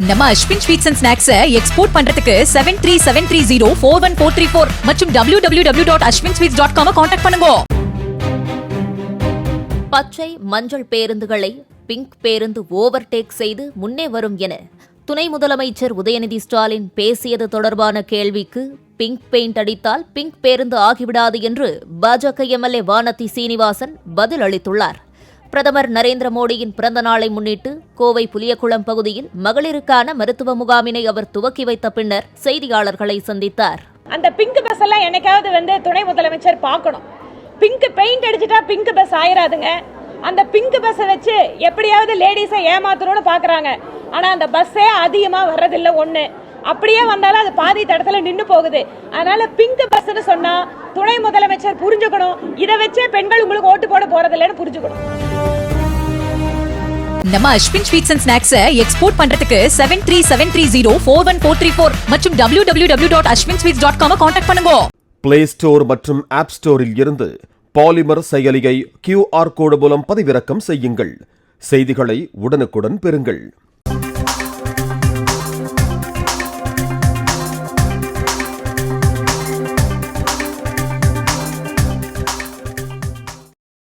நம்ம Ashwin sweets and snacks export பண்றதுக்கு 7373041434 மற்றும் www.ashwinsweets.com கான்டாக்ட் பண்ணுங்க. பச்சை மஞ்சள் பேருந்துகளை பிங்க் பேருந்து ஓவர்டேக் செய்து முன்னே வரும் என துணை முதலமைச்சர் உதயநிதி ஸ்டாலின் பேசியது தொடர்பான கேள்விக்கு பிங்க் பெயிண்ட் அடித்தால் பிங்க் பேருந்து ஆகிவிடாது என்று பாஜக எம்எல்ஏ வானதி சீனிவாசன் பதில் அளித்துள்ளார். பிரதமர் நரேந்திர மோடியின் பிறந்த நாளை முன்னிட்டு கோவை புலியகுளம் பகுதியில் மகளிருக்கான மருத்துவ முகாமினை அவர் துவக்கி வைத்த பின்னர் செய்தியாளர்களை சந்தித்தார். அந்த பிங்க் பஸ் எல்லாம் என்னைக்காவது துணை முதலமைச்சர் பார்க்கணும். பிங்க் பெயிண்ட் அடிச்சுட்டா பிங்க் பஸ் ஆயிராதுங்க. அந்த பிங்க் பஸ்ஸை வச்சு எப்படியாவது லேடிஸை ஏமாத்தணும்னு பாக்குறாங்க. ஆனா அந்த பஸ்ஸே அதிகமா வர்றதில்லை. ஒண்ணு அப்படியே வந்தாலும் அது பாதி தடத்துல நின்று போகுது. அதனால பிங்க் பஸ்ன்னு சொன்னா துணை முதலமைச்சர் புரிஞ்சுக்கணும். இதை வச்சே பெண்கள் உங்களுக்கு ஓட்டு போட போறதில்லைன்னு புரிஞ்சுக்கணும். நம்ம Ashwin sweets and snacks export பண்றதுக்கு 7373041434 மற்றும் www.ashwinsweets.com கான்டாக்ட் பண்ணுங்க. பிளே ஸ்டோர் மற்றும் ஆப் ஸ்டோரில் இருந்து பாலிமர் செயலியை QR கோடு மூலம் பதிவிறக்கம் செய்யுங்கள். செய்திகளை உடனுக்குடன் பெறுங்கள்.